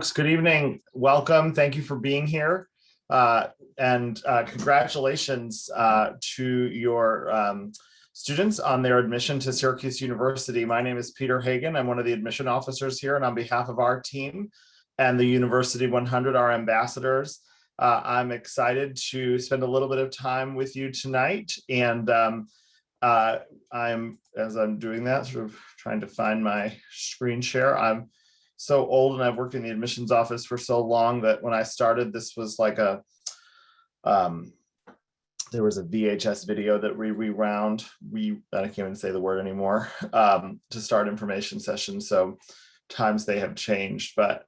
folks. Good evening. Welcome. Thank you for being here. And congratulations to your students on their admission to Syracuse University. My name is Peter Hagan. I'm one of the admission officers here, and on behalf of our team and the University 100, our ambassadors, I'm excited to spend a little bit of time with you tonight. And as I'm doing that, sort of trying to find my screen share. I'm so old and I've worked in the admissions office for so long that when I started, this was like there was a VHS video that we rewound. I can't even say the word anymore, to start information sessions. So times they have changed, but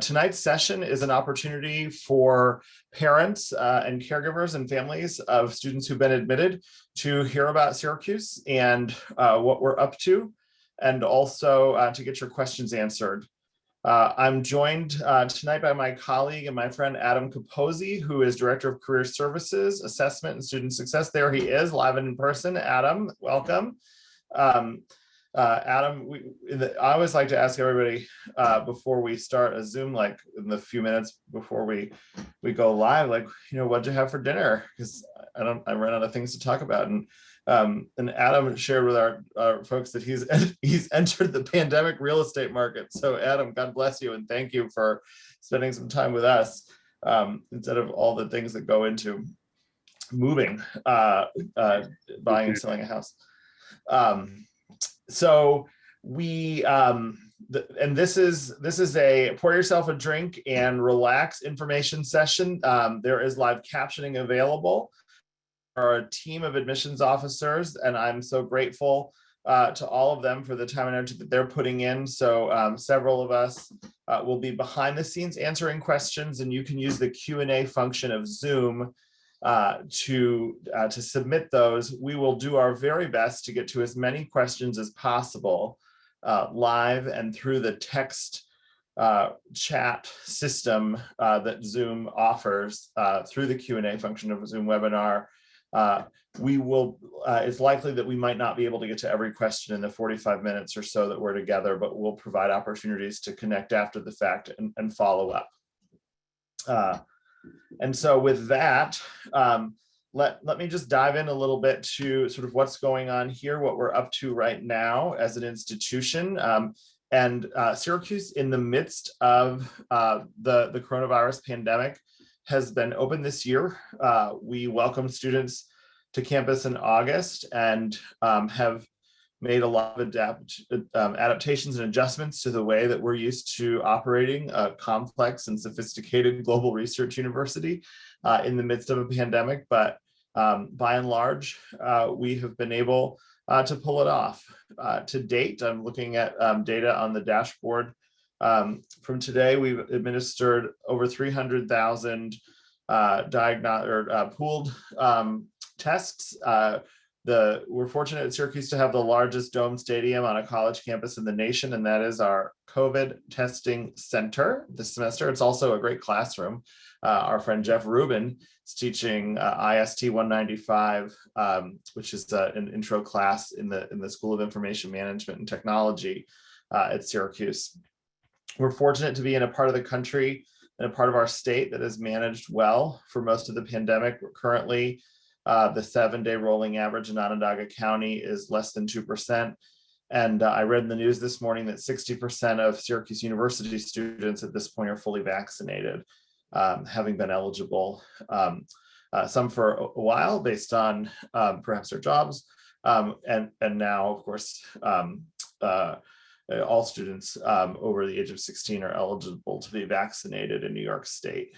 tonight's session is an opportunity for parents and caregivers and families of students who've been admitted to hear about Syracuse and what we're up to, and also to get your questions answered. I'm joined tonight by my colleague and my friend Adam Capozzi, who is Director of Career Services, Assessment and Student Success. There he is, live and in person. Adam, welcome. Adam, I always like to ask everybody before we start a Zoom, like in the few minutes before we go live, like, what'd you have for dinner? Because I ran out of things to talk about. And Adam shared with our folks that he's entered the pandemic real estate market. So Adam, God bless you and thank you for spending some time with us instead of all the things that go into moving, buying and selling a house. So we and this is a pour yourself a drink and relax information session. There is live captioning available for a team of admissions officers, and I'm so grateful to all of them for the time and energy that they're putting in. So several of us will be behind the scenes answering questions, and you can use the Q&A function of Zoom to submit those. We will do our very best to get to as many questions as possible live and through the text chat system that Zoom offers through the Q&A function of a Zoom webinar. It's likely that we might not be able to get to every question in the 45 minutes or so that we're together, but we'll provide opportunities to connect after the fact and follow up. And so with that, let me just dive in a little bit to sort of what's going on here, what we're up to right now as an institution. And Syracuse, in the midst of the coronavirus pandemic, has been open this year. We welcomed students to campus in August and have made a lot of adaptations and adjustments to the way that we're used to operating a complex and sophisticated global research university in the midst of a pandemic. But by and large, we have been able to pull it off. To date, I'm looking at data on the dashboard. From today, we've administered over 300,000 pooled tests. We're fortunate at Syracuse to have the largest dome stadium on a college campus in the nation, and that is our COVID testing center this semester. It's also a great classroom. Our friend Jeff Rubin is teaching IST 195, which is an intro class in the School of Information Management and Technology at Syracuse. We're fortunate to be in a part of the country and a part of our state that has managed well for most of the pandemic. We're currently the 7-day rolling average in Onondaga County is less than 2%. And I read in the news this morning that 60% of Syracuse University students at this point are fully vaccinated, having been eligible, some for a while based on perhaps their jobs. And now, of course, all students over the age of 16 are eligible to be vaccinated in New York State.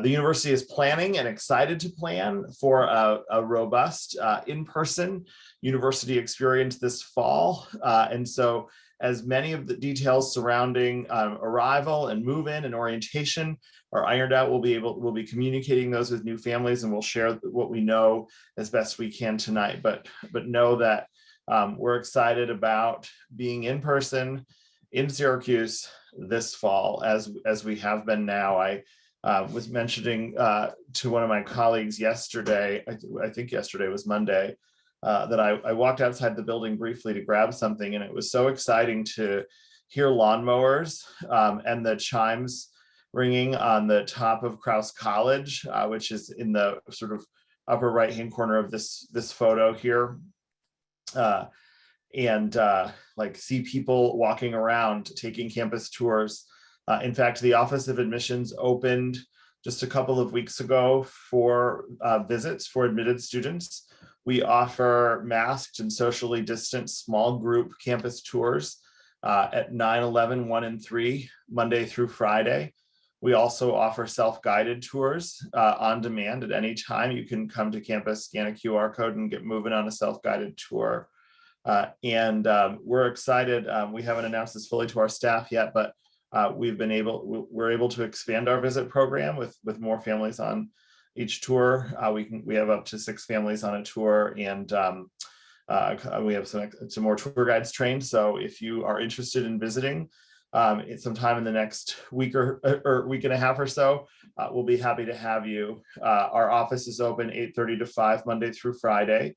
The university is planning and excited to plan for a robust in-person university experience this fall. And so as many of the details surrounding arrival and move-in and orientation are ironed out, we'll be communicating those with new families, and we'll share what we know as best we can tonight. But know that we're excited about being in person in Syracuse this fall, as we have been now. I was mentioning to one of my colleagues yesterday, I think yesterday was Monday, that I walked outside the building briefly to grab something, and it was so exciting to hear lawnmowers and the chimes ringing on the top of Krause College, which is in the sort of upper right-hand corner of this photo here. And like see people walking around, taking campus tours. In fact, the Office of Admissions opened just a couple of weeks ago for visits for admitted students. We offer masked and socially distanced small group campus tours at 9, 11, 1, and 3, Monday through Friday. We also offer self-guided tours on demand at any time. You can come to campus, scan a QR code, and get moving on a self-guided tour. And we're excited. We haven't announced this fully to our staff yet, but we're able to expand our visit program with more families on each tour. We have up to 6 families on a tour, and we have some more tour guides trained. So if you are interested in visiting sometime in the next week or week and a half or so, we'll be happy to have you. Our office is open 8:30 to 5 Monday through Friday.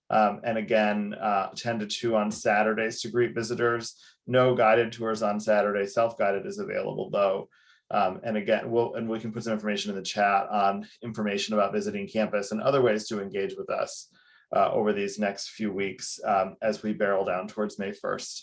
And again, 10 to 2 on Saturdays to greet visitors. No guided tours on Saturday. Self-guided is available though. And again, we can put some information in the chat on information about visiting campus and other ways to engage with us over these next few weeks as we barrel down towards May 1st.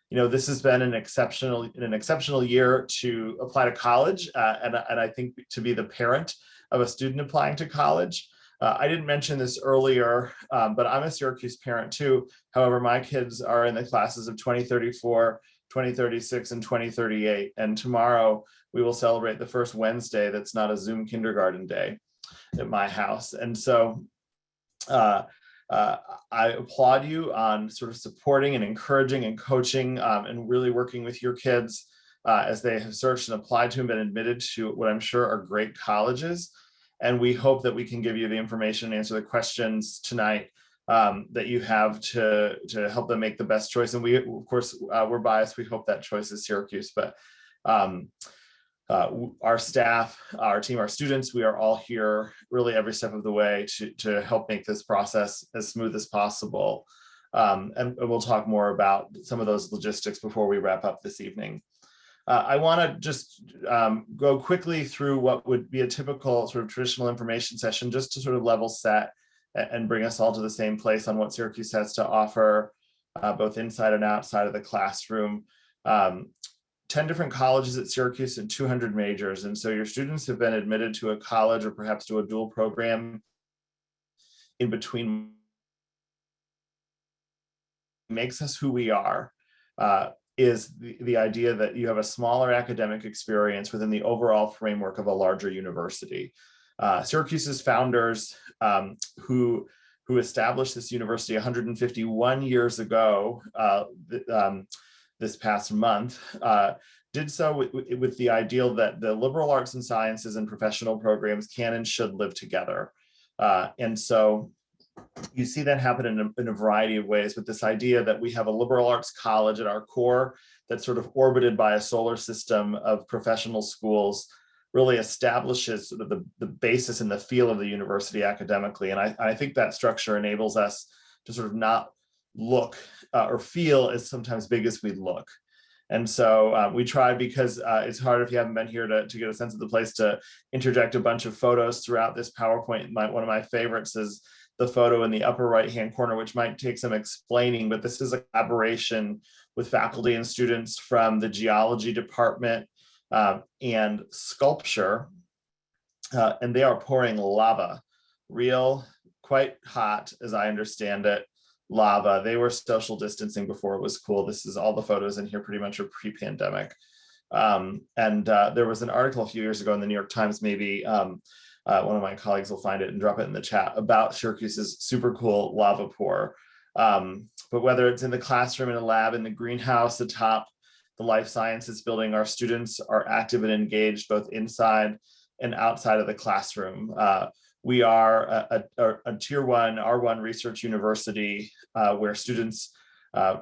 You know, this has been an exceptional year to apply to college, and I think to be the parent of a student applying to college. I didn't mention this earlier, but I'm a Syracuse parent too. However, my kids are in the classes of 2034, 2036, and 2038. And tomorrow we will celebrate the first Wednesday that's not a Zoom kindergarten day at my house. And so I applaud you on sort of supporting and encouraging and coaching and really working with your kids as they have searched and applied to and been admitted to what I'm sure are great colleges. And we hope that we can give you the information and answer the questions tonight that you have to help them make the best choice. And we, of course, we're biased. We hope that choice is Syracuse, but our staff, our team, our students, we are all here really every step of the way to help make this process as smooth as possible. And we'll talk more about some of those logistics before we wrap up this evening. I want to just go quickly through what would be a typical sort of traditional information session, just to sort of level set and bring us all to the same place on what Syracuse has to offer, both inside and outside of the classroom. 10 different colleges at Syracuse and 200 majors. And so your students have been admitted to a college or perhaps to a dual program in between. Makes us who we are. Is the idea that you have a smaller academic experience within the overall framework of a larger university. Syracuse's founders, who established this university 151 years ago, this past month, did so with the ideal that the liberal arts and sciences and professional programs can and should live together. And so you see that happen in a variety of ways, with this idea that we have a liberal arts college at our core that's sort of orbited by a solar system of professional schools, really establishes sort of the basis and the feel of the university academically. And I think that structure enables us to sort of not look or feel as sometimes big as we look. And so we tried, because it's hard if you haven't been here to get a sense of the place, to interject a bunch of photos throughout this PowerPoint. One of my favorites is the photo in the upper right-hand corner, which might take some explaining, but this is a collaboration with faculty and students from the geology department and sculpture. And they are pouring lava, real, quite hot, as I understand it, lava. They were social distancing before it was cool. This is all the photos in here pretty much are pre-pandemic. And there was an article a few years ago in the New York Times, maybe one of my colleagues will find it and drop it in the chat, about Syracuse's super cool lava pour. But whether it's in the classroom, in a lab, in the greenhouse, atop the life sciences building, our students are active and engaged both inside and outside of the classroom. We are a tier 1 R1 research university where students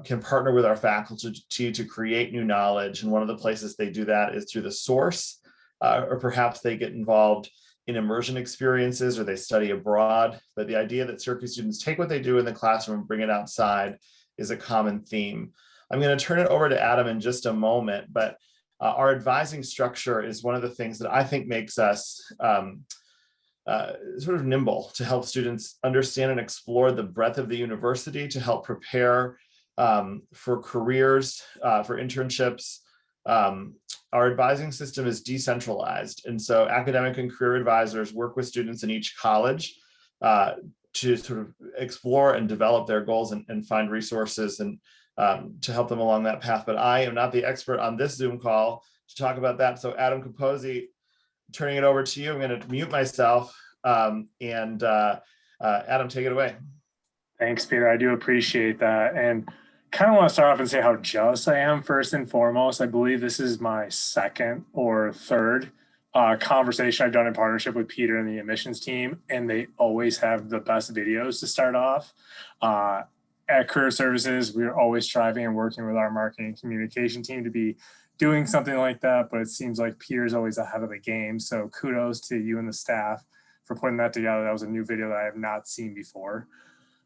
can partner with our faculty to create new knowledge. And one of the places they do that is through the source, or perhaps they get involved in immersion experiences, or they study abroad. But the idea that Syracuse students take what they do in the classroom and bring it outside is a common theme. I'm going to turn it over to Adam in just a moment, but our advising structure is one of the things that I think makes us sort of nimble to help students understand and explore the breadth of the university, to help prepare for careers, for internships. Our advising system is decentralized. And so academic and career advisors work with students in each college to sort of explore and develop their goals and find resources and to help them along that path. But I am not the expert on this Zoom call to talk about that. So Adam Capozzi, turning it over to you. I'm going to mute myself Adam, take it away. Thanks, Peter. I do appreciate that. And kind of want to start off and say how jealous I am first and foremost. I believe this is my second or third conversation I've done in partnership with Peter and the admissions team, and they always have the best videos to start off. At Career Services, we're always striving and working with our marketing and communication team to be doing something like that, but it seems like Peter's always ahead of the game. So kudos to you and the staff for putting that together. That was a new video that I have not seen before.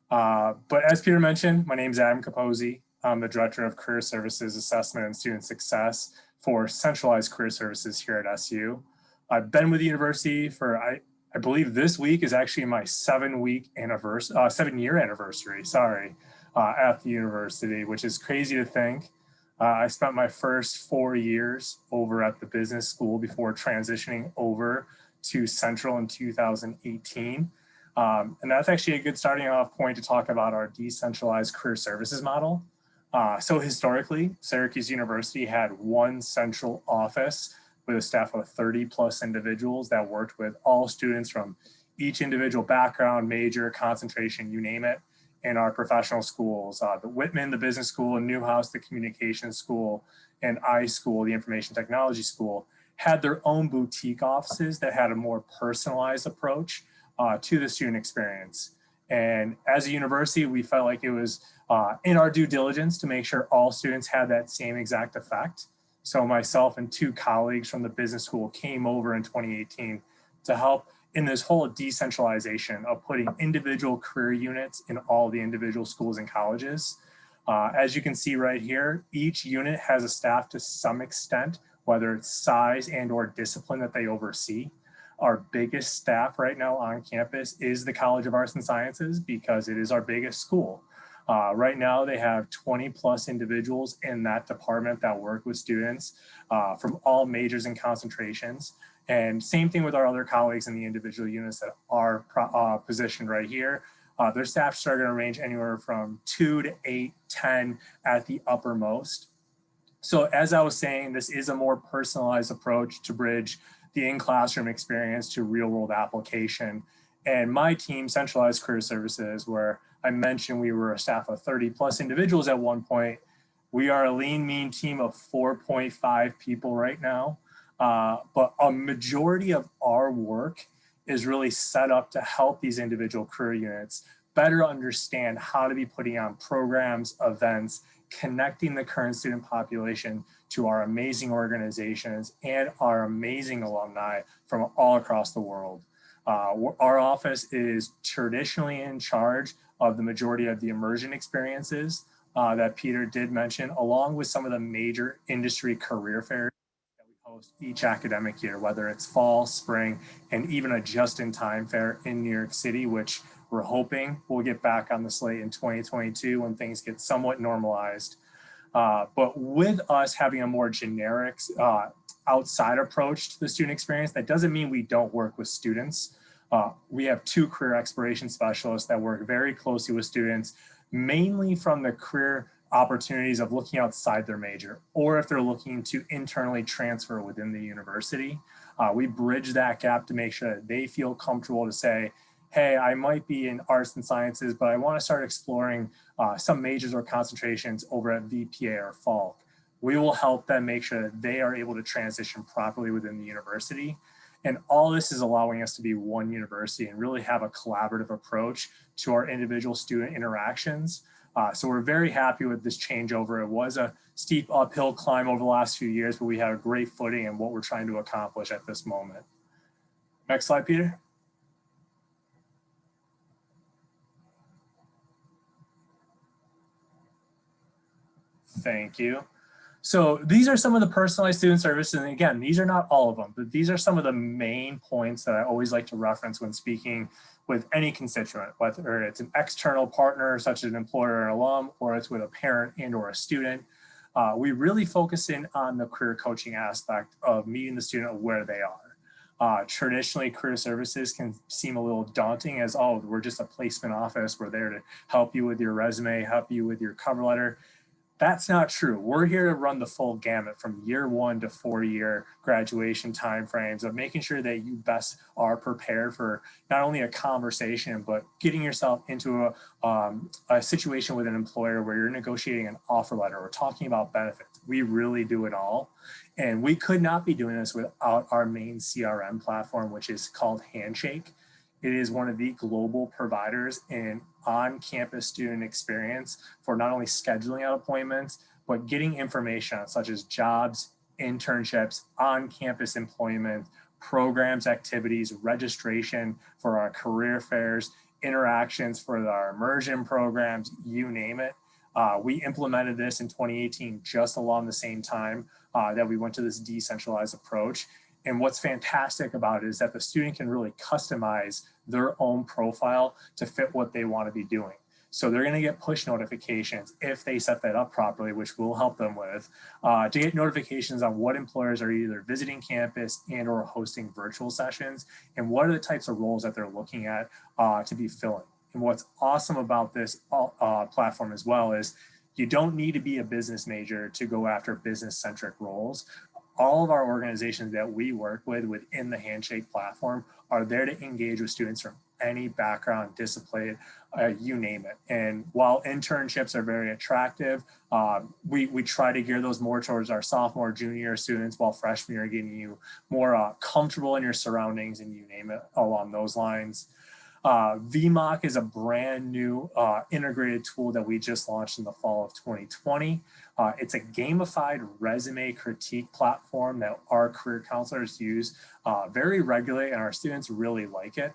But as Peter mentioned, my name is Adam Capozzi. I'm the Director of Career Services Assessment and Student Success for Centralized Career Services here at SU. I've been with the university for, I believe this week is actually my 7-year anniversary, at the university, which is crazy to think. I spent my first 4 years over at the business school before transitioning over to Central in 2018. And that's actually a good starting off point to talk about our decentralized career services model. So historically, Syracuse University had one central office with a staff of 30+ individuals that worked with all students from each individual background, major, concentration, you name it, in our professional schools. The Whitman, the business school, and Newhouse, the communication school, and iSchool, the information technology school, had their own boutique offices that had a more personalized approach to the student experience. And as a university, we felt like it was in our due diligence to make sure all students had that same exact effect. So myself and 2 colleagues from the business school came over in 2018 to help in this whole decentralization of putting individual career units in all the individual schools and colleges. As you can see right here, each unit has a staff to some extent, whether it's size and or discipline that they oversee. Our biggest staff right now on campus is the College of Arts and Sciences because it is our biggest school. Right now they have 20+ individuals in that department that work with students from all majors and concentrations. And same thing with our other colleagues in the individual units that are positioned right here. Their staffs are going to range anywhere from 2 to 8, 10 at the uppermost. So as I was saying, this is a more personalized approach to bridge the in-classroom experience to real-world application. And my team, Centralized Career Services, where I mentioned we were a staff of 30+ individuals at one point, we are a lean, mean team of 4.5 people right now. But a majority of our work is really set up to help these individual career units better understand how to be putting on programs, events, connecting the current student population to our amazing organizations and our amazing alumni from all across the world. Our office is traditionally in charge of the majority of the immersion experiences that Peter did mention, along with some of the major industry career fairs that we host each academic year, whether it's fall, spring, and even a just-in-time fair in New York City, which we're hoping we'll get back on the slate in 2022 when things get somewhat normalized. But with us having a more generic outside approach to the student experience, that doesn't mean we don't work with students. We have 2 career exploration specialists that work very closely with students, mainly from the career opportunities of looking outside their major, or if they're looking to internally transfer within the university. We bridge that gap to make sure that they feel comfortable to say, hey, I might be in arts and sciences, but I want to start exploring some majors or concentrations over at VPA or Falk. We will help them make sure that they are able to transition properly within the university. And all this is allowing us to be one university and really have a collaborative approach to our individual student interactions. So we're very happy with this changeover. It was a steep uphill climb over the last few years, but we have a great footing in what we're trying to accomplish at this moment. Next slide, Peter. Thank you. So these are some of the personalized student services. And again, these are not all of them, but these are some of the main points that I always like to reference when speaking with any constituent, whether it's an external partner, such as an employer or alum, or it's with a parent and or a student. We really focus in on the career coaching aspect of meeting the student where they are. Traditionally, career services can seem a little daunting as, oh, we're just a placement office. We're there to help you with your resume, help you with your cover letter. That's not true. We're here to run the full gamut from year 1 to 4-year graduation timeframes of making sure that you best are prepared for not only a conversation, but getting yourself into a situation with an employer where you're negotiating an offer letter or talking about benefits. We really do it all. And we could not be doing this without our main CRM platform, which is called Handshake. It is one of the global providers in on-campus student experience for not only scheduling out appointments, but getting information on such as jobs, internships, on-campus employment, programs, activities, registration for our career fairs, interactions for our immersion programs, you name it. We implemented this in 2018, just along the same time that we went to this decentralized approach. And what's fantastic about it is that the student can really customize their own profile to fit what they want to be doing. So they're going to get push notifications if they set that up properly, which we'll help them with, to get notifications on what employers are either visiting campus and or hosting virtual sessions, and what are the types of roles that they're looking at to be filling. And what's awesome about this platform as well is you don't need to be a business major to go after business-centric roles. All of our organizations that we work with within the Handshake platform are there to engage with students from any background, discipline, you name it. And while internships are very attractive, we try to gear those more towards our sophomore, junior students, while freshman year getting you more comfortable in your surroundings and you name it along those lines. VMOC is a brand new integrated tool that we just launched in the fall of 2020. It's a gamified resume critique platform that our career counselors use very regularly, and our students really like it.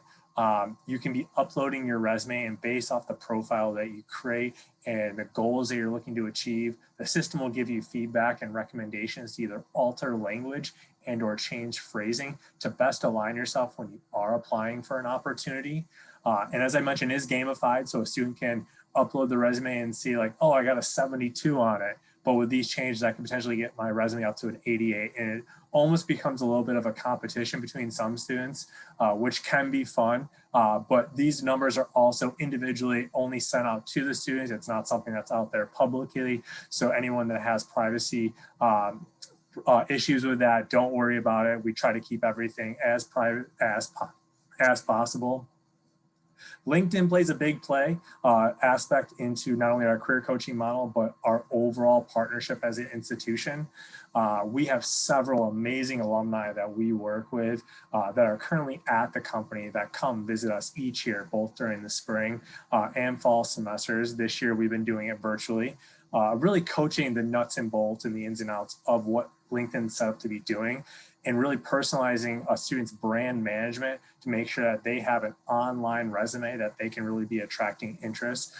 You can be uploading your resume, and based off the profile that you create and the goals that you're looking to achieve, the system will give you feedback and recommendations to either alter language and or change phrasing to best align yourself when you are applying for an opportunity. And as I mentioned, is gamified, so a student can upload the resume and see like, oh, I got a 72 on it. But with these changes, I can potentially get my resume up to an 88. And it almost becomes a little bit of a competition between some students, which can be fun. But these numbers are also individually only sent out to the students. It's not something that's out there publicly. So anyone that has privacy issues with that, don't worry about it. We try to keep everything as private as possible. LinkedIn plays a big aspect into not only our career coaching model, but our overall partnership as an institution. We have several amazing alumni that we work with that are currently at the company that come visit us each year, both during the spring and fall semesters. This year, we've been doing it virtually, really coaching the nuts and bolts and the ins and outs of what LinkedIn's set up to be doing, and really personalizing a student's brand management to make sure that they have an online resume that they can really be attracting interest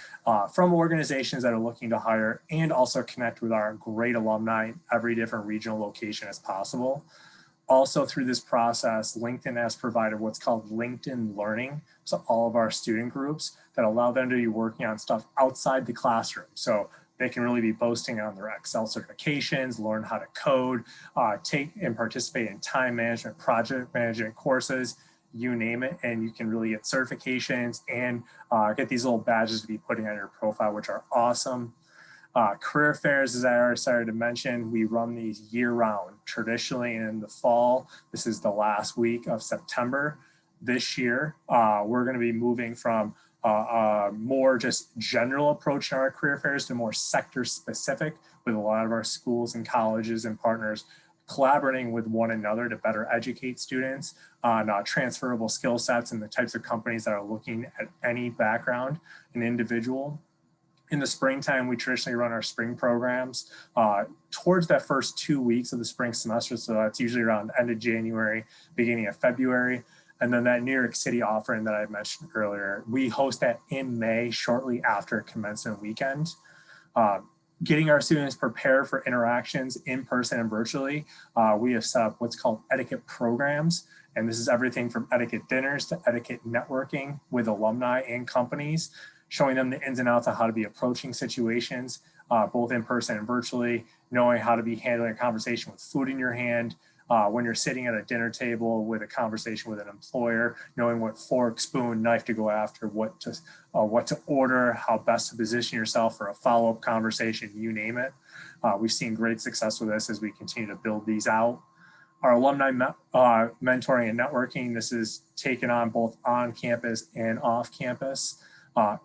from organizations that are looking to hire, and also connect with our great alumni in every different regional location as possible. Also through this process, LinkedIn has provided what's called LinkedIn Learning to all of our student groups that allow them to be working on stuff outside the classroom. So they can really be boasting on their Excel certifications, learn how to code, take and participate in time management, project management courses, you name it, and you can really get certifications and get these little badges to be putting on your profile, which are awesome. Career fairs, as I already started to mention, we run these year round. Traditionally in the fall, this is the last week of September. This year, we're going to be moving from more just general approach in our career fairs to more sector specific, with a lot of our schools and colleges and partners collaborating with one another to better educate students on transferable skill sets and the types of companies that are looking at any background, an individual. In the springtime, we traditionally run our spring programs towards that first 2 weeks of the spring semester. So that's usually around end of January, beginning of February. And then that New York City offering that I mentioned earlier, we host that in May, shortly after commencement weekend. getting our students prepared for interactions in person and virtually, we have set up what's called etiquette programs. And this is everything from etiquette dinners to etiquette networking with alumni and companies, showing them the ins and outs of how to be approaching situations, both in person and virtually, knowing how to be handling a conversation with food in your hand, when you're sitting at a dinner table with a conversation with an employer, knowing what fork, spoon, knife to go after, what to order, how best to position yourself for a follow-up conversation, you name it. We've seen great success with this as we continue to build these out. Our alumni mentoring and networking, this is taken on both on campus and off campus.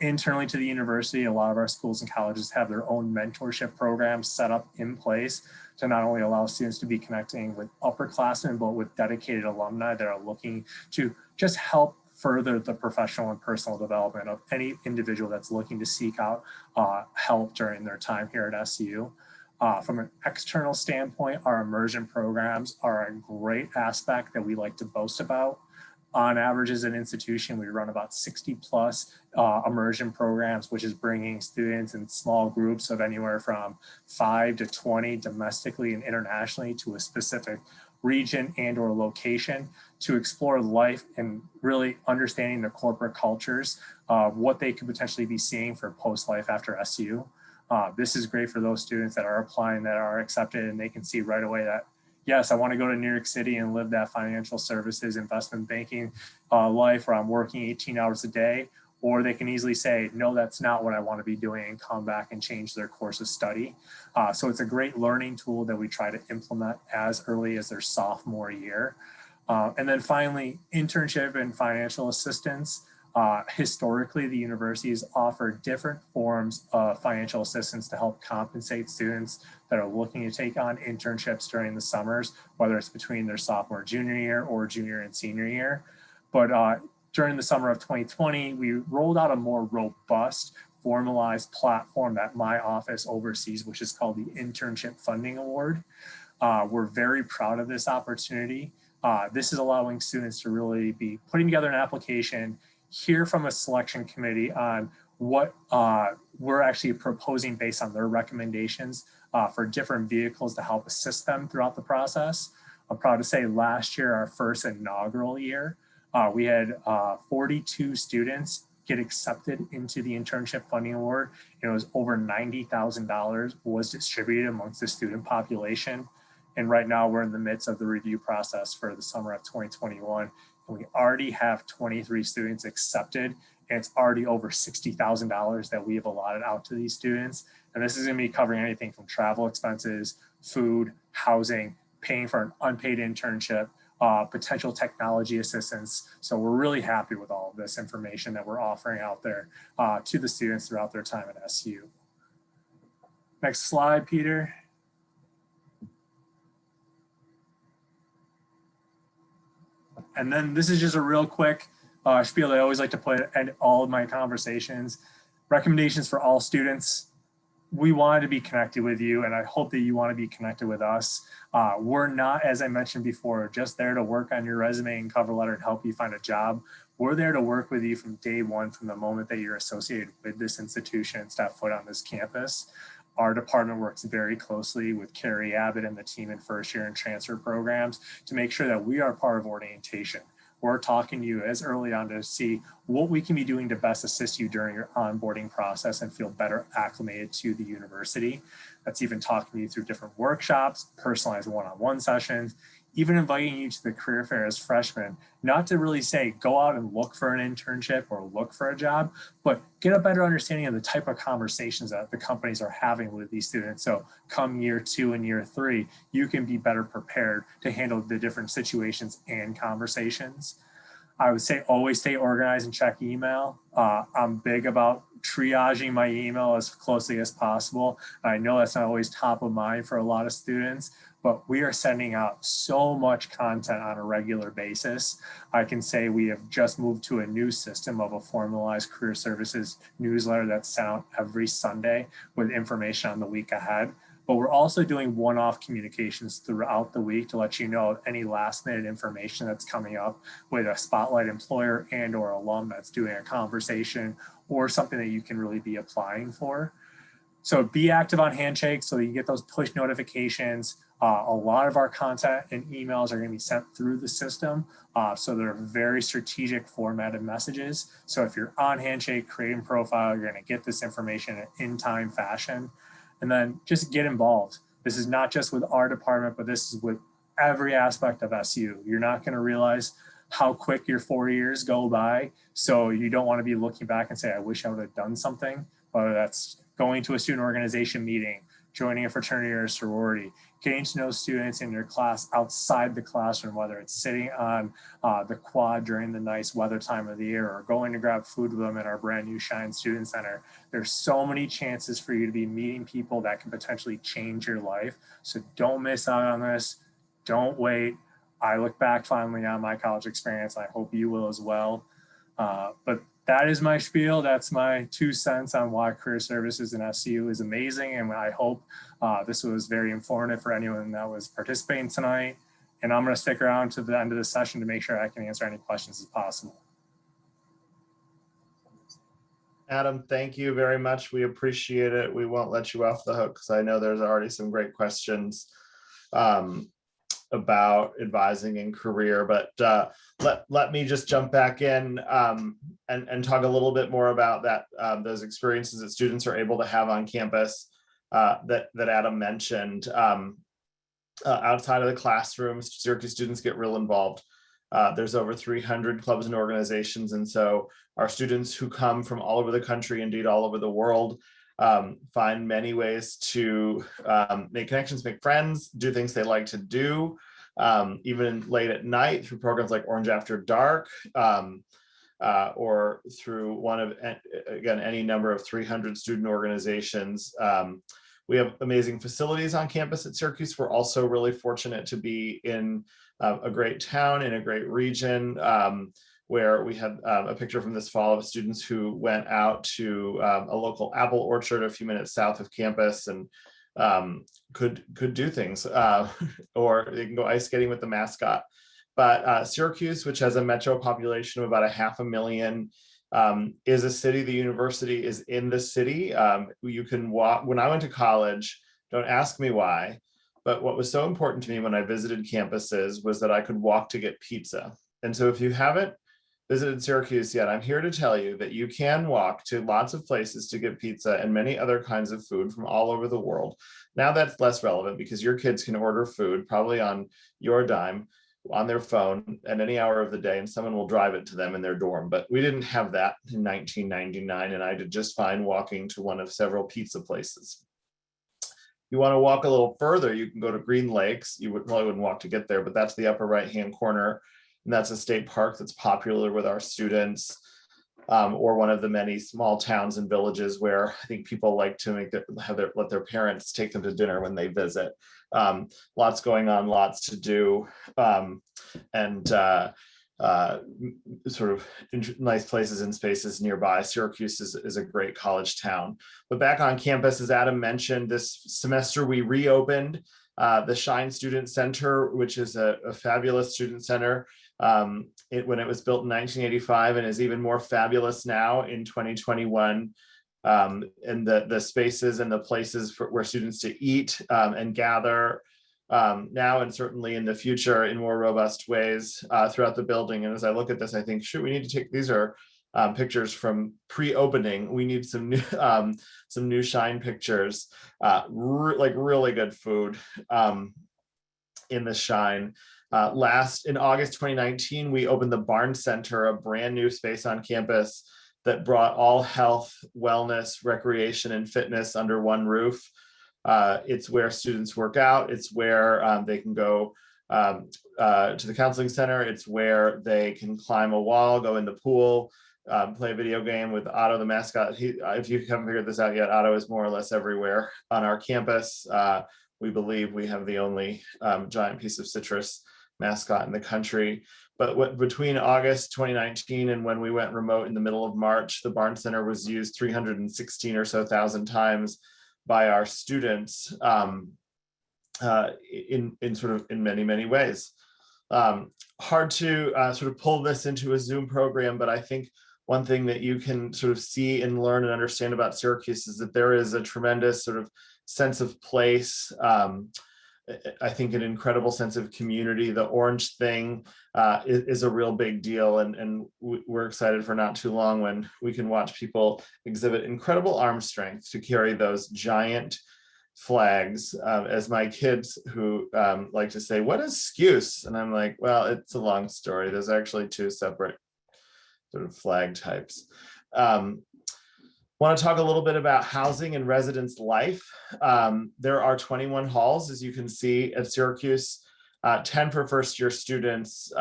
Internally to the university, a lot of our schools and colleges have their own mentorship programs set up in place to not only allow students to be connecting with upperclassmen, but with dedicated alumni that are looking to just help further the professional and personal development of any individual that's looking to seek out help during their time here at SU. From an external standpoint, our immersion programs are a great aspect that we like to boast about. On average, as an institution, we run about 60 plus immersion programs, which is bringing students in small groups of anywhere from 5 to 20 domestically and internationally to a specific region and or location to explore life and really understanding the corporate cultures of what they could potentially be seeing for post-life after SU. This is great for those students that are applying, that are accepted, and they can see right away that, yes, I want to go to New York City and live that financial services, investment banking life where I'm working 18 hours a day, or they can easily say, no, that's not what I want to be doing, and come back and change their course of study. So it's a great learning tool that we try to implement as early as their sophomore year. And then finally, internship and financial assistance. Historically, the universities offer different forms of financial assistance to help compensate students that are looking to take on internships during the summers, whether it's between their sophomore, junior year or junior and senior year. But during the summer of 2020, we rolled out a more robust, formalized platform that my office oversees, which is called the Internship Funding Award. We're very proud of this opportunity. This is allowing students to really be putting together an application, hear from a selection committee on what we're actually proposing based on their recommendations for different vehicles to help assist them throughout the process. I'm proud to say last year, our first inaugural year, we had 42 students get accepted into the Internship Funding Award. It was over $90,000 was distributed amongst the student population. And right now we're in the midst of the review process for the summer of 2021. And we already have 23 students accepted, and it's already over $60,000 that we have allotted out to these students. And this is going to be covering anything from travel expenses, food, housing, paying for an unpaid internship, potential technology assistance. So we're really happy with all of this information that we're offering out there to the students throughout their time at SU. Next slide, Peter. And then this is just a real quick spiel that I always like to put in all of my conversations. Recommendations for all students. We wanted to be connected with you, and I hope that you want to be connected with us. We're not, as I mentioned before, just there to work on your resume and cover letter and help you find a job. We're there to work with you from day one, from the moment that you're associated with this institution and step foot on this campus. Our department works very closely with Carrie Abbott and the team in first year and transfer programs to make sure that we are part of orientation. We're talking to you as early on to see what we can be doing to best assist you during your onboarding process and feel better acclimated to the university. That's even talking to you through different workshops, personalized one-on-one sessions, even inviting you to the career fair as freshmen, not to really say, go out and look for an internship or look for a job, but get a better understanding of the type of conversations that the companies are having with these students. So come year 2 and year 3, you can be better prepared to handle the different situations and conversations. I would say always stay organized and check email. I'm big about triaging my email as closely as possible. I know that's not always top of mind for a lot of students, but we are sending out so much content on a regular basis. I can say we have just moved to a new system of a formalized career services newsletter that's sent out every Sunday with information on the week ahead. But we're also doing one-off communications throughout the week to let you know of any last-minute information that's coming up with a spotlight employer and or alum that's doing a conversation or something that you can really be applying for. So be active on Handshake so you get those push notifications. A lot of our content and emails are going to be sent through the system. So they're very strategic formatted messages. So if you're on Handshake, creating profile, you're going to get this information in time fashion. And then just get involved. This is not just with our department, but this is with every aspect of SU. You're not going to realize how quick your 4 years go by. So you don't want to be looking back and say, I wish I would have done something, whether that's going to a student organization meeting, joining a fraternity or a sorority, getting to know students in your class outside the classroom, whether it's sitting on the quad during the nice weather time of the year or going to grab food with them at our brand new Shine Student Center. There's so many chances for you to be meeting people that can potentially change your life. So don't miss out on this. Don't wait. I look back fondly on my college experience. I hope you will as well. But that is my spiel. That's my 2 cents on why career services in SU is amazing. And I hope this was very informative for anyone that was participating tonight. And I'm going to stick around to the end of the session to make sure I can answer any questions as possible. Adam, thank you very much. We appreciate it. We won't let you off the hook because I know there's already some great questions about advising in career, but let me just jump back in and talk a little bit more about that those experiences that students are able to have on campus that Adam mentioned. Outside of the classrooms, Syracuse students get real involved. There's over 300 clubs and organizations, and so our students who come from all over the country, indeed all over the world, find many ways to make connections, make friends, do things they like to do, even late at night through programs like Orange After Dark, or through one of, again, any number of 300 student organizations. We have amazing facilities on campus at Syracuse. We're also really fortunate to be in a great town, in a great region, where we had a picture from this fall of students who went out to a local apple orchard a few minutes south of campus and could do things, or they can go ice skating with the mascot. But Syracuse, which has a metro population of about 500,000, is a city. The university is in the city. You can walk. When I went to college, don't ask me why, but what was so important to me when I visited campuses was that I could walk to get pizza. And so if you haven't visited Syracuse yet, I'm here to tell you that you can walk to lots of places to get pizza and many other kinds of food from all over the world. Now that's less relevant because your kids can order food probably on your dime on their phone at any hour of the day, and someone will drive it to them in their dorm. But we didn't have that in 1999, and I did just fine walking to one of several pizza places. You want to walk a little further, you can go to Green Lakes. You probably wouldn't walk to get there, but that's the upper right-hand corner. And that's a state park that's popular with our students, or one of the many small towns and villages where I think people like to let their parents take them to dinner when they visit. Lots going on, lots to do, and sort of nice places and spaces nearby. Syracuse is a great college town. But back on campus, as Adam mentioned, this semester we reopened the Shine Student Center, which is a fabulous student center. When it was built in 1985 and is even more fabulous now in 2021. And the spaces and the places where students to eat and gather now and certainly in the future in more robust ways throughout the building. And as I look at this, I think, shoot, we need to take, these are pictures from pre-opening. We need some new Shine pictures, like really good food in the Shine. In August 2019, we opened the Barn Center, a brand new space on campus that brought all health, wellness, recreation, and fitness under one roof. It's where students work out. It's where they can go to the counseling center. It's where they can climb a wall, go in the pool, play a video game with Otto the mascot. If you haven't figured this out yet, Otto is more or less everywhere on our campus. We believe we have the only giant piece of citrus mascot in the country. But between August 2019 and when we went remote in the middle of March, the Barn Center was used 316 or so thousand times by our students in many ways. Hard to sort of pull this into a Zoom program, but I think one thing that you can sort of see and learn and understand about Syracuse is that there is a tremendous sort of sense of place. I think an incredible sense of community. The orange thing is a real big deal, and we're excited for not too long when we can watch people exhibit incredible arm strength to carry those giant flags. As my kids who like to say, "What is SCUSE?" And I'm like, well, it's a long story. There's actually two separate sort of flag types. Want to talk a little bit about housing and residence life. There are 21 halls, as you can see, at Syracuse, 10 for first year students,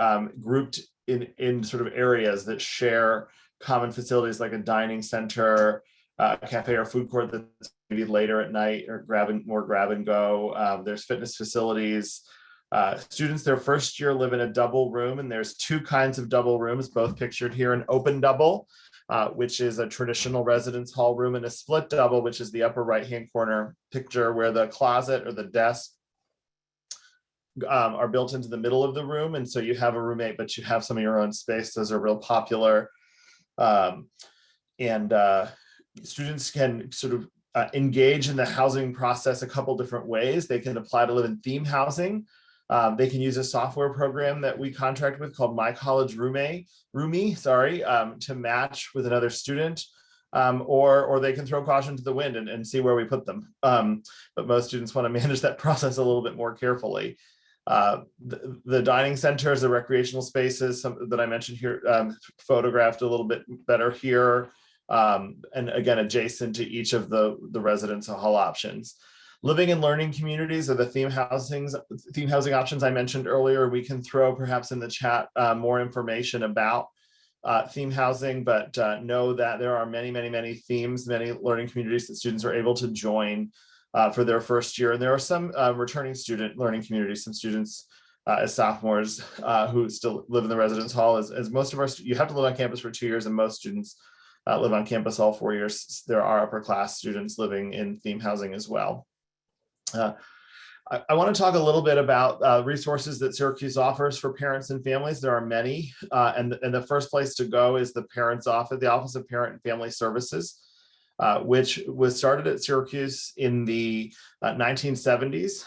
grouped in sort of areas that share common facilities like a dining center, a cafe or food court that's maybe later at night or grab and go. There's fitness facilities. Students their first year live in a double room, and there's two kinds of double rooms, both pictured here: an open double, which is a traditional residence hall room, and a split double, which is the upper right-hand corner picture, where the closet or the desk are built into the middle of the room. And so you have a roommate, but you have some of your own space. Those are real popular. Students can sort of engage in the housing process a couple different ways. They can apply to live in theme housing. They can use a software program that we contract with called My College Roomie, to match with another student, or they can throw caution to the wind and see where we put them. But most students want to manage that process a little bit more carefully. The dining center is a recreational spaces that I mentioned here, photographed a little bit better here, and again, adjacent to each of the residence hall options. Living and learning communities are the theme housing options I mentioned earlier. We can throw perhaps in the chat more information about theme housing, but know that there are many themes, many learning communities that students are able to join for their first year. And there are some returning student learning communities, some students as sophomores who still live in the residence hall. As most of our, you have to live on campus for 2 years, and most students live on campus all 4 years. There are upper class students living in theme housing as well. I want to talk a little bit about resources that Syracuse offers for parents and families. There are many, and the first place to go is the Parents Office, the Office of Parent and Family Services, which was started at Syracuse in the 1970s,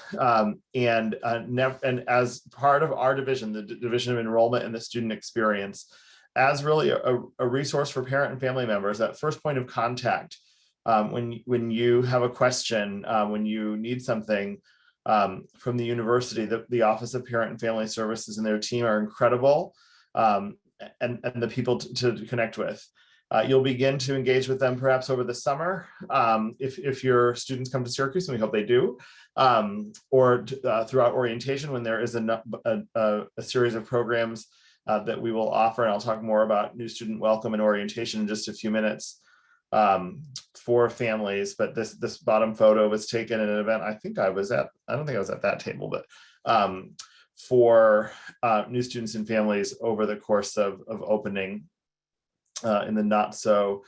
and as part of our division, the Division of Enrollment and the Student Experience, as really a resource for parent and family members, that first point of contact. When you have a question, when you need something from the university, the Office of Parent and Family Services and their team are incredible, and the people to connect with. You'll begin to engage with them perhaps over the summer, if your students come to Syracuse, and we hope they do, or throughout orientation, when there is a series of programs that we will offer. And I'll talk more about new student welcome and orientation in just a few minutes for families. But this bottom photo was taken at an event I don't think I was at that table, but for new students and families over the course of opening in the not so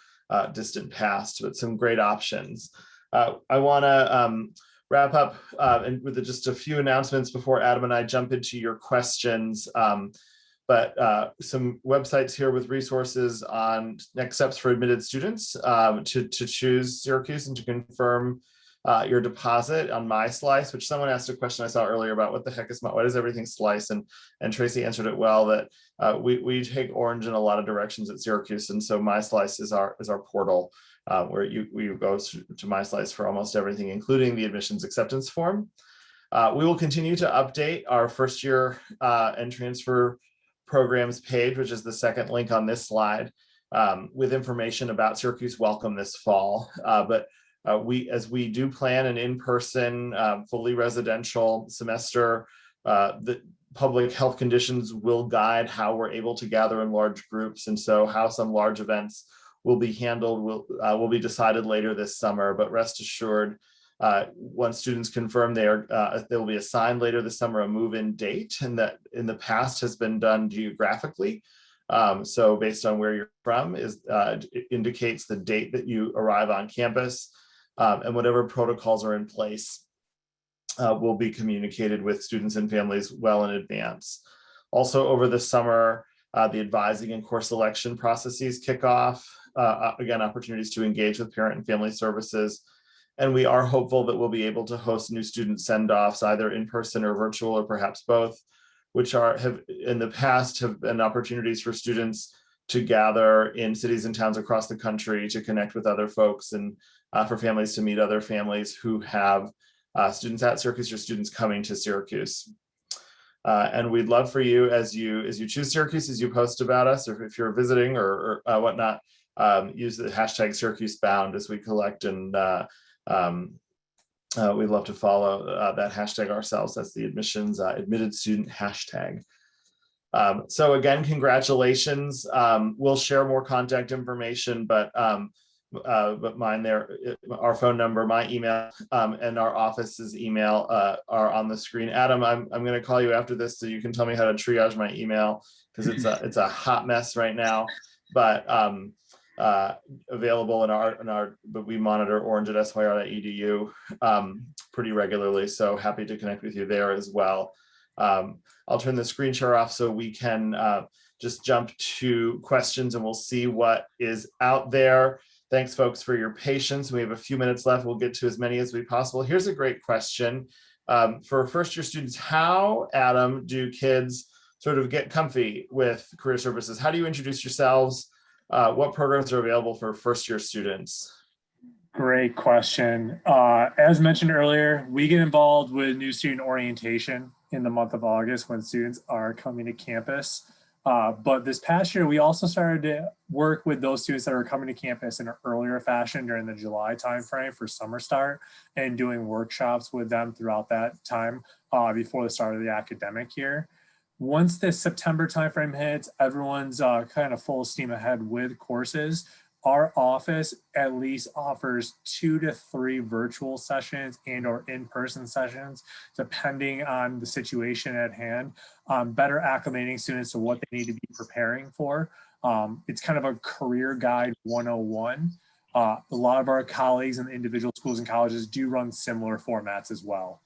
distant past, but some great options. I want to wrap up and with just a few announcements before Adam and I jump into your questions. But some websites here with resources on next steps for admitted students to choose Syracuse and to confirm your deposit on My Slice, which someone asked a question I saw earlier about what the heck is what is everything Slice, and Tracy answered it well, that we take orange in a lot of directions at Syracuse, and so My Slice is our portal where you go to My Slice for almost everything, including the admissions acceptance form. We will continue to update our first year and transfer programs page, which is the second link on this slide, with information about Syracuse Welcome this fall. But as we do plan an in-person, fully residential semester, the public health conditions will guide how we're able to gather in large groups, and so how some large events will be handled will be decided later this summer. But rest assured, once students confirm they will be assigned later this summer a move-in date, and that in the past has been done geographically. So based on where you're from it indicates the date that you arrive on campus, and whatever protocols are in place will be communicated with students and families well in advance. Also over the summer, The advising and course selection processes kick off. Again, opportunities to engage with parent and family services. And we are hopeful that we'll be able to host new student send-offs, either in person or virtual, or perhaps both, which have in the past have been opportunities for students to gather in cities and towns across the country to connect with other folks, and for families to meet other families who have students at Syracuse or students coming to Syracuse. And we'd love for you, as you choose Syracuse, as you post about us, or if you're visiting or whatnot, use the hashtag SyracuseBound as we collect, and we'd love to follow that hashtag ourselves. That's the admissions admitted student hashtag. So again, congratulations. We'll share more contact information, but mine there, our phone number, my email, and our office's email are on the screen. Adam, I'm going to call you after this so you can tell me how to triage my email, because it's a hot mess right now. But available but we monitor Orange at syr.edu pretty regularly. So happy to connect with you there as well. I'll turn the screen share off so we can just jump to questions, and we'll see what is out there. Thanks, folks, for your patience. We have a few minutes left. We'll get to as many as we possible. Here's a great question. For first-year students, how, Adam, do kids sort of get comfy with career services? How do you introduce yourselves? What programs are available for first-year students? Great question. As mentioned earlier, we get involved with new student orientation in the month of August when students are coming to campus. But this past year, we also started to work with those students that are coming to campus in an earlier fashion during the July timeframe for summer start, and doing workshops with them throughout that time before the start of the academic year. Once this September timeframe hits, everyone's kind of full steam ahead with courses. Our office at least offers 2 to 3 virtual sessions and or in-person sessions, depending on the situation at hand, better acclimating students to what they need to be preparing for. It's kind of a career guide 101. A lot of our colleagues in the individual schools and colleges do run similar formats as well.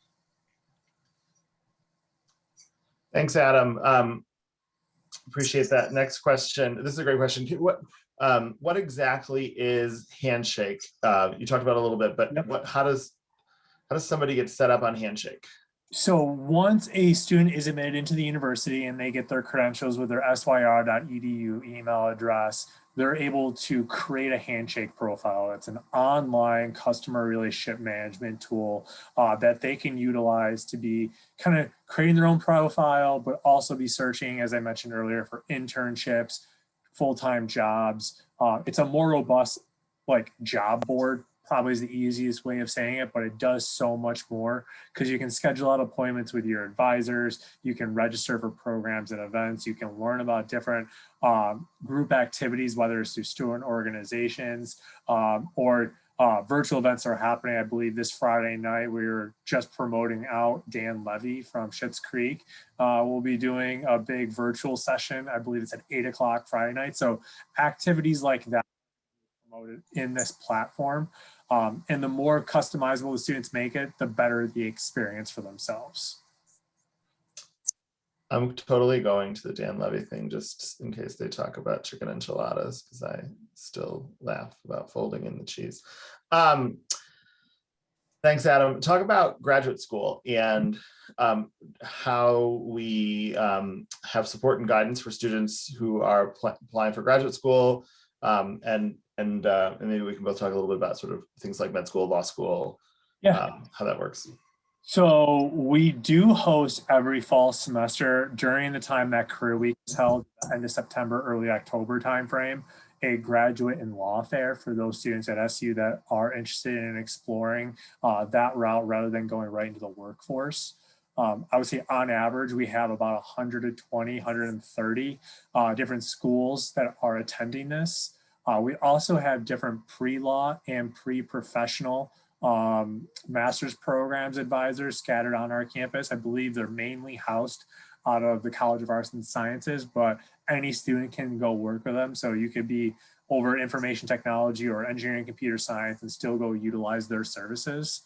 Thanks, Adam. Appreciate that. Next question. This is a great question. What exactly is Handshake? You talked about it a little bit, but yep. How does somebody get set up on Handshake? So once a student is admitted into the university and they get their credentials with their syr.edu email address, they're able to create a Handshake profile. It's an online customer relationship management tool that they can utilize to be kind of creating their own profile, but also be searching, as I mentioned earlier, for internships, full-time jobs. It's a more robust job board, probably is the easiest way of saying it, but it does so much more because you can schedule out appointments with your advisors, you can register for programs and events, you can learn about different group activities, whether it's through student organizations or virtual events are happening. I believe this Friday night, we were just promoting out Dan Levy from Schitt's Creek. We'll be doing a big virtual session. I believe it's at 8 o'clock Friday night. So activities like that promoted in this platform. And the more customizable the students make it, the better the experience for themselves. I'm totally going to the Dan Levy thing just in case they talk about chicken enchiladas, because I still laugh about folding in the cheese. Thanks, Adam. Talk about graduate school and how we have support and guidance for students who are applying for graduate school, and maybe we can both talk a little bit about sort of things like med school, law school, how that works. So we do host every fall semester during the time that Career Week is held, end of September, early October timeframe, a graduate in law fair for those students at SU that are interested in exploring that route rather than going right into the workforce. I would say on average, we have about 120, 130 different schools that are attending this. We also have different pre-law and pre-professional master's programs advisors scattered on our campus. I believe they're mainly housed out of the College of Arts and Sciences, but any student can go work with them. So you could be over information technology or engineering computer science and still go utilize their services.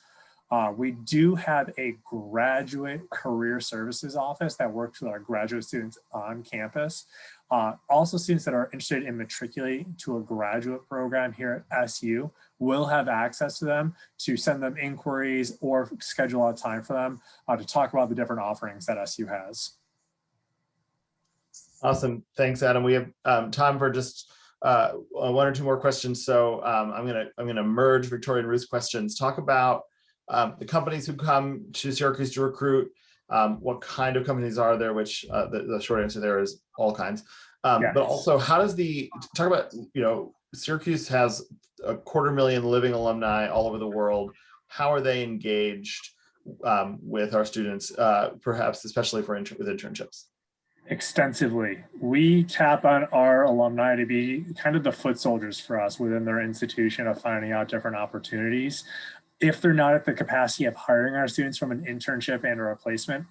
We do have a graduate career services office that works with our graduate students on campus. Also, students that are interested in matriculating to a graduate program here at SU will have access to them to send them inquiries or schedule out time for them to talk about the different offerings that SU has. Awesome. Thanks, Adam. We have time for just one or two more questions. So I'm gonna merge Victoria and Ruth's questions. Talk about the companies who come to Syracuse to recruit. What kind of companies are there? Which the short answer there is all kinds. Yes. But also, how does talk about, Syracuse has 250,000 living alumni all over the world. How are they engaged with our students, perhaps especially with internships? Extensively. We tap on our alumni to be kind of the foot soldiers for us within their institution of finding out different opportunities. If they're not at the capacity of hiring our students from an internship and or a placement,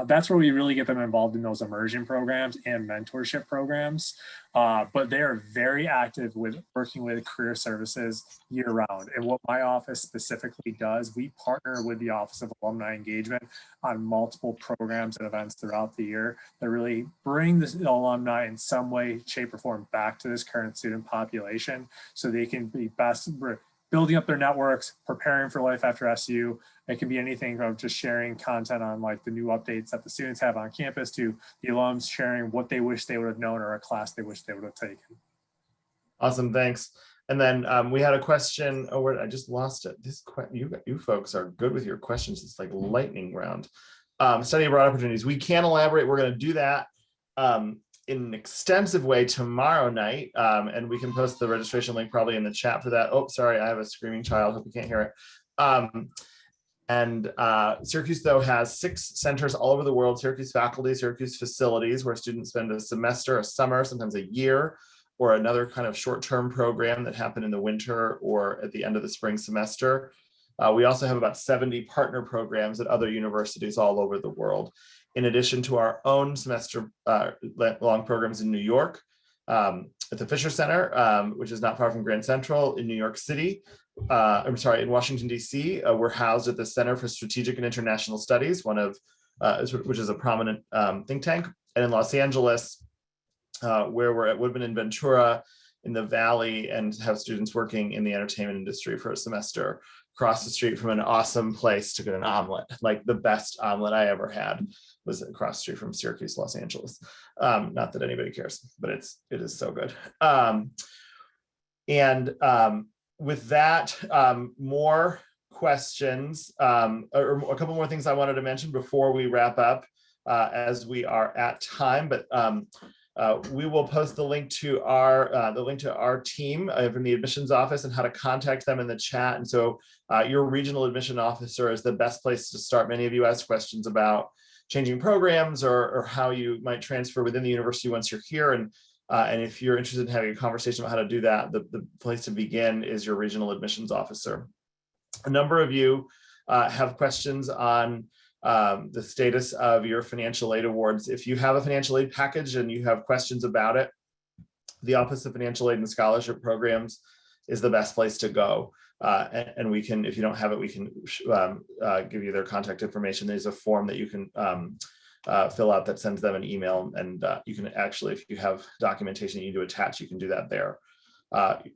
that's where we really get them involved in those immersion programs and mentorship programs. But they are very active with working with career services year round. And what my office specifically does, we partner with the Office of Alumni Engagement on multiple programs and events throughout the year that really bring the alumni in some way, shape, or form back to this current student population so they can be best building up their networks, preparing for life after SU. It can be anything from just sharing content on like the new updates that the students have on campus to the alums sharing what they wish they would have known or a class they wish they would have taken. Awesome, thanks. And then we had a question. Oh, I just lost it. You folks are good with your questions. It's like lightning round. Study abroad opportunities. We can elaborate. We're going to do that in an extensive way tomorrow night, and we can post the registration link probably in the chat for that. Oh, sorry, I have a screaming child. Hope you can't hear it. Syracuse, though, has 6 centers all over the world: Syracuse faculty, Syracuse facilities, where students spend a semester, a summer, sometimes a year, or another kind of short-term program that happened in the winter or at the end of the spring semester. We also have about 70 partner programs at other universities all over the world, in addition to our own semester-long programs in New York, at the Fisher Center, which is not far from Grand Central, in New York City. In Washington, D.C. We're housed at the Center for Strategic and International Studies, which is a prominent think tank. And in Los Angeles, where we're at Woodman and Ventura in the Valley, and have students working in the entertainment industry for a semester, across the street from an awesome place to get an omelet. Like the best omelet I ever had was across the street from Syracuse, Los Angeles. Not that anybody cares, but it is so good. With that, more questions, or a couple more things I wanted to mention before we wrap up, as we are at time. But we will post the link to our team from the admissions office and how to contact them in the chat. And so your regional admission officer is the best place to start. Many of you asked questions about changing programs or how you might transfer within the university once you're here. And if you're interested in having a conversation about how to do that, the place to begin is your regional admissions officer. A number of you have questions on the status of your financial aid awards. If you have a financial aid package and you have questions about it, the Office of Financial Aid and Scholarship Programs is the best place to go. And we can, if you don't have it, we can give you their contact information. There's a form that you can fill out that sends them an email, and you can actually, if you have documentation you need to attach, you can do that there.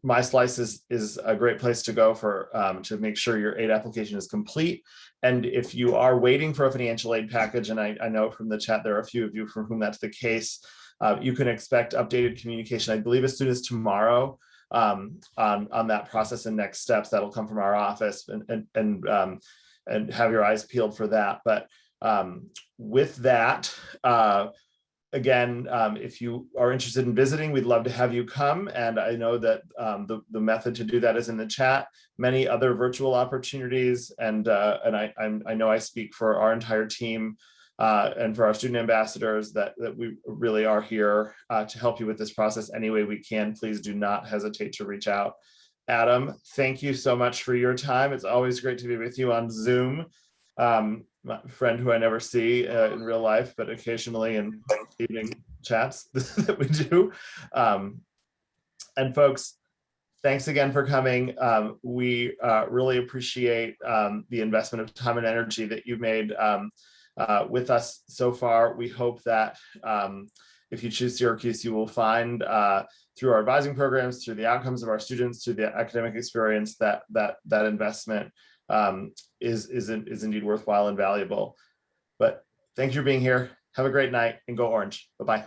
My Slice is a great place to go for to make sure your aid application is complete. And if you are waiting for a financial aid package, and I know from the chat there are a few of you for whom that's the case, you can expect updated communication, I believe as soon as tomorrow, on that process and next steps. That'll come from our office, and have your eyes peeled for that. But with that, again, if you are interested in visiting, we'd love to have you come. And I know that the method to do that is in the chat. Many other virtual opportunities, and I know I speak for our entire team and for our student ambassadors that we really are here to help you with this process any way we can. Please do not hesitate to reach out. Adam, thank you so much for your time. It's always great to be with you on Zoom. My friend who I never see in real life, but occasionally in evening chats that we do. And folks, thanks again for coming. We really appreciate the investment of time and energy that you've made with us so far. We hope that if you choose Syracuse, you will find through our advising programs, through the outcomes of our students, through the academic experience, that investment is indeed worthwhile and valuable. But thank you for being here. Have a great night and go Orange. Bye-bye.